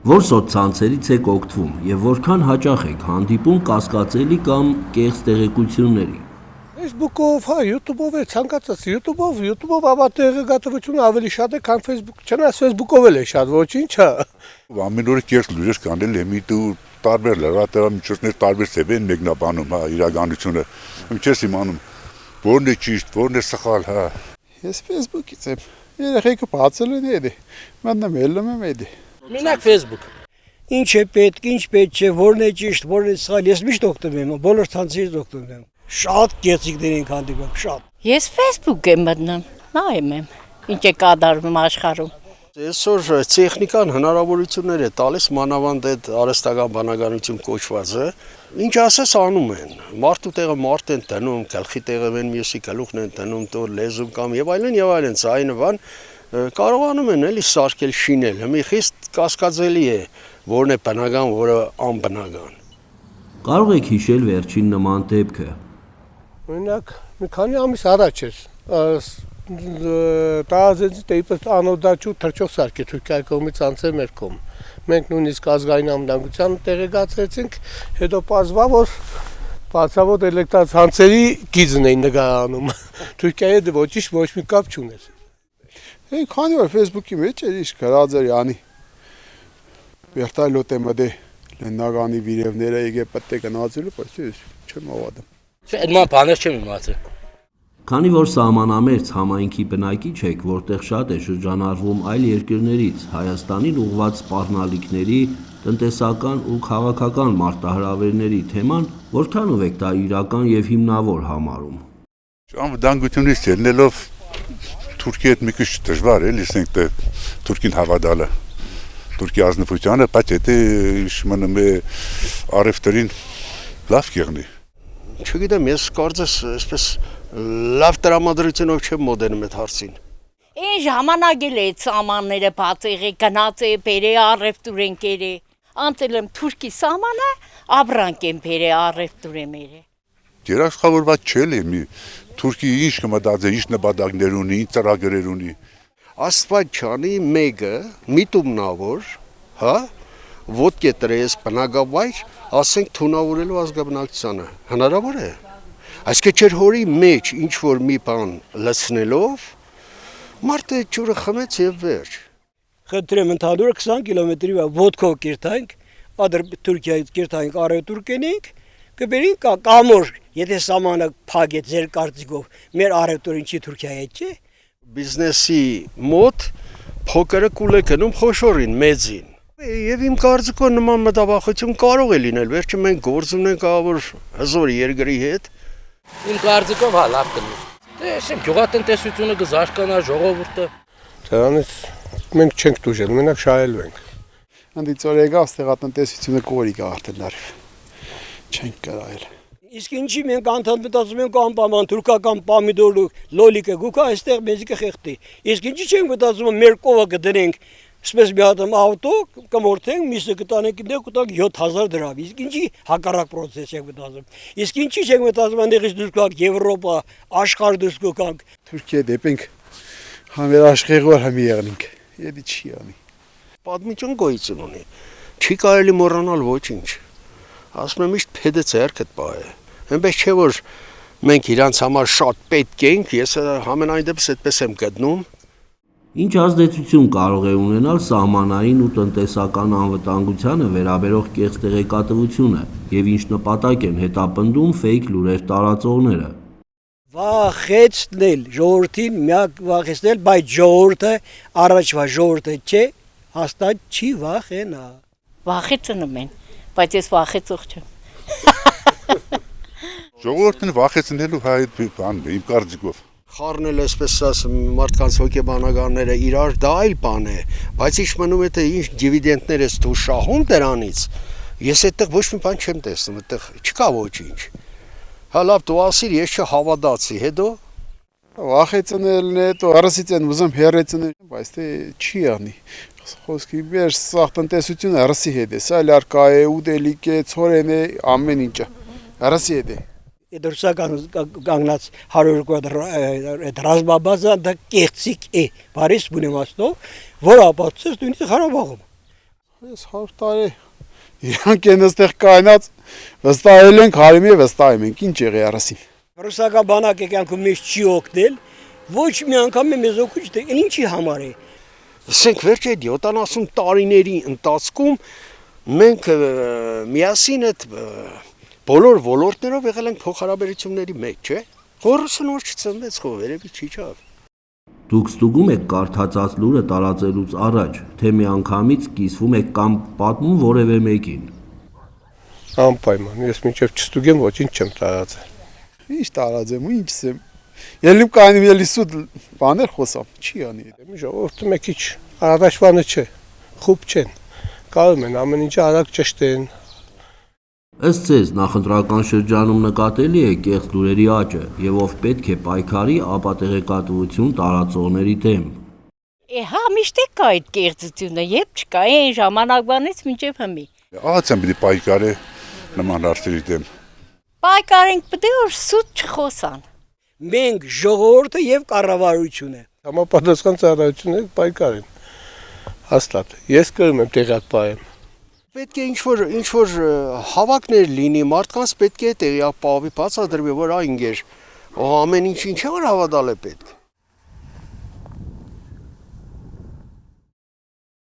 Որ սոցցանցերից եք օգտվում եւ որքան հաճախ եք հանդիպում կասկածելի կամ կեղծ տեղեկությունների։ Facebook-ով, հա, YouTube-ով է ցանկացած YouTube-ով ավատեղեկատվությունը ավելի շատ է, քան Facebook, չնայած Facebook-ով էլ է շատ, ոչինչ, հա։ Ամեն օր կերտ լուրեր կանել եմ ու տարբեր լրատվամիջոցներ տարբեր ծավալ են մեկնաբանում, հա, իրականությունը։ Չես իմանում որն է ճիշտ, որն է սխալ, հա։ Ես Facebook-ից եմ։ Երեխեքը բացել են էդի։ Մենամ ելնում եմ էդի։ Մենակ Facebook։ Ինչ է պետք, ինչ պետք չէ, որն է ճիշտ, որն է սխալ, ես միշտ օգտվում եմ, բոլոր ցանցերից օգտվում եմ։ Շատ կեցիկներ ենք հանդիպում, շատ։ Ես Facebook եմ մտնում, նայում եմ, ինչ է կատարվում աշխարհում։ Այսօր տեխնիկան հնարավորություններ է տալիս մանավանդ այդ արհեստական բանականություն կոչվածը, ինչ ասես անում են։ Մարդու տեղը մարդ են դնում, գլխի տեղը են մյուսի գլուխն են դնում, տոր լեզուն կամ եւ այլն, ցայնը բան կարողանում են էլի սարքել շինել։ Մի խիստ կասկածելի է, որն է բնական, որը անբնական։ Կարող եք հիշել վերջին նման դեպքը։ Օրինակ, մի քանի ամիս առաջ էր տարածեցի դեպի անօդաչու թռչող սարքի Թուրքիայի կողմից անցել մեր կողմ։ Մենք նույնիսկ ազգային անվտանգության տեղեկացրեցինք, հետո պարզվա որ բացավոտ էլեկտրացանցերի գիծն էին նկարանում։ Թուրքիայի հետ ոչ մի կապ չուներ։ Քանի որ Facebook-ի մեջ էր իշ գրած էր անի։ Վերտայլոտ եմ դե լեննագանի վիրևները Եգիպտե գնացելու, բայց չեմ ավադում։ Այդման բաներ չեմ իմացել։ Քանի որ սահմանամերձ համայնքի բնակիչ եք, որտեղ շատ է շրջանառվում այլ երկրներից, Հայաստանին ուղղված սպառնալիքների, տնտեսական ու քաղաքական մարտահրավերների թեման որքանով եք դա իրական եւ հիմնավոր համարում։ Անվտանգությունից ելնելով Թուրքիի հետ մի քիչ դժվար է, լսենք թե Թուրքին հավատալը։ Թուրքիի ազնվությունը, բայց եթե մնում է արևտրին լավ կեղնի։ Չգիտեմ, ես կարծես այսպես լավ տրամադրությունով չեմ մոդերնում այդ հարցին։ Այն ժամանակ էլ է սահմանները բաց եղել, գնաց է բերե առևտուր ընկերը։ Անցել եմ Թուրքի սահմանը, ապրանք են բերե առևտուր է մերը։ Երաշխավորված չէ մի Թուրքի ինչ կմտածի, ինչ նպատակներ ունի, ինչ ծրագրեր ունի։ Աստվածչանի մեկը միտումնավոր, հա, ոտք է տրես բնակավայր, ասենք թունավորելու ազգաբնակչությանը։ Հնարավոր է։ Այսինքն չեր հորի մեջ ինչ որ մի բան լցնելով մարդը ջուրը խմեց եւ վերջ։ Խնդրեմ ընդհանուր 20 կիլոմետրի ոտքով կերտանք, Թուրքիայից կերտանք արևտուր կենենք, կբերենք կամոր, եթե սահմանը փակ է ձեր կարծիքով, մեր արևտուրը ինչի Թուրքիայի հետ չէ։ Բիզնեսի մոտ փոքրը կուլ է գնում խոշորին, մեծին։ Եվ իմ կարծիքով նման մտավախություն կարող է լինել, վերջը մենք գործ ունենք ավոր հզոր երկրի հետ։ Իմ կարծիքով հա լավ կլինի։ Դե ասեմ գյուղատնտեսությունը կզարգանա, ժողովուրդը։ Դրանից մենք չենք դուժել, մենակ շահելու ենք։ Անդից որ եկա ստեղատնտեսությունը կորի կա արդեն լավ։ Չենք կարայել։ Իսկ ինչի մենք անդամ մտածում ենք անպայման թուրքական պամիդոր լոլիկը գուկա այստեղ մեզիկը խեղդի։ Իսկ ինչի չենք մտածում մեր կովը կդնենք Սպես մի հատ ավտո կմորթենք, միսը կտանենք, կտանք 7000 դրամ։ Իսկ ինչի հակառակ պրոցես եք մտածում։ Իսկ ինչի չեք մտածում այնտեղից դուրս գանք Եվրոպա, աշխարհ դուրս գանք։ Թուրքիա դեպենք համերաշխեղոր համի եղնենք։ Եդի չի անի։ Պատմություն գոյություն ունի։ Չի կարելի մոռանալ ոչինչ։ Ասում եմ միշտ փեդը ձեռքդ պահե։ Այնպես չէ որ մենք իրանց համար շատ պետք ենք, ես համենայն դեպս այդպես եմ գտնում։ Ինչ ազդեցություն կարող է ունենալ սահմանային ու տնտեսական անվտանգությանը վերաբերող կեղծ տեղեկատվությունը եւ ինչ նպատակ են հետապնդում ֆեյք լուրեր տարածողները։ Վախեցնել, ժողովրդին միակ վախեցնել, բայց ժողովուրդը առաջվա ժողովուրդը չէ, հաստատ չի վախենա։ Վախեցնում են, բայց ես վախեցող չեմ։ Ժողովուրդն վախեցնելու հայտ բան է, իմ կարծիքով։ Խառնել այսպես ասում մարդկանց հոգեբանականները իրար դա այլ բան է, բայց ինչ մնում է թե ինչ դիվիդենդներ ես դու շահում դրանից, ես այդտեղ ոչ մի բան չեմ տեսնում, այդտեղ չկա ոչինչ։ Հա լավ դու ասիր ես չհավատացի, հետո վախեցնելն է, դու առասից են ուզում հերեցնել, բայց թե չի անի։ Խոսքի մեր սաղ տնտեսությունը առասի հետ է, սա լարկա է, ուտելիք է, ցորեն է, ամեն ինչը առասի հետ է։ Դրսական կանգնած 100 կվադրատ ռազմաբազան դա կեղծիկ է, բարիս բունեմաստով, որ ապացուցես նույնիսկ Ղարաբաղում։ Ես 100 տարի իրանք են այստեղ կայնած վստահել ենք, հարիմի վստահում ենք, ինչ եղի առասին։ Ռուսական բանակը կյանքում մեզ չի օգնել, ոչ մի անգամ մեզ օգուց դե ինչի համար է։ Ասենք վերջ այդ 70 տարիների ընթացքում մենք միասին այդ բոլոր ոլորտներով եղել ենք փոխհարաբերությունների մեջ, չէ՞։ Խորհրդը նոր չծնվեց, խո վերևի չի չավ։ Դուք ստուգում եք կարդացած լուրը տարածելուց առաջ, թե միանգամից կիսվում եք կամ պատմում որևէ մեկին։ Անպայման, ես մինչև չստուգեմ ոչինչ չեմ տարածել։ Ինչ տարածեմ, ինչ ասեմ։ Ելիմ կայնում ելի սուտ բաներ խոսամ, չի անի։ Մի ժողովուրդը մի քիչ առաջվանը չէ, խուբ չեն։ Կարում են ամեն ինչը արագ ճշտեն։ Ըստ ձեզ նախընտրական շրջանում նկատելի է կեղծ լուրերի աճը եւ ով պետք է պայքարի, ապա տեղեկատվություն տարածողների դեմ։ Հա, միշտ է կա այդ կեղծությունը, երբ չկա, այն ժամանակվանից մինչև հիմի։ Ահացան պիտի պայքարի նման հարցերի դեմ։ Պայքարենք պետք է որ սուտ չխոսան։ Մենք ժողովուրդը եւ կառավարությունը։ Համապատասխան ծառայությունները պայքար են։ Հաստատ։ Ես կրում եմ տեղյակ պահեմ։ Պետք է ինչ-որ հավաքներ լինի, մարդկանց պետք է տեղյակ պահվի, բացատրվի, որ այն գեր, ամեն ինչ է որ հավատալ է պետք։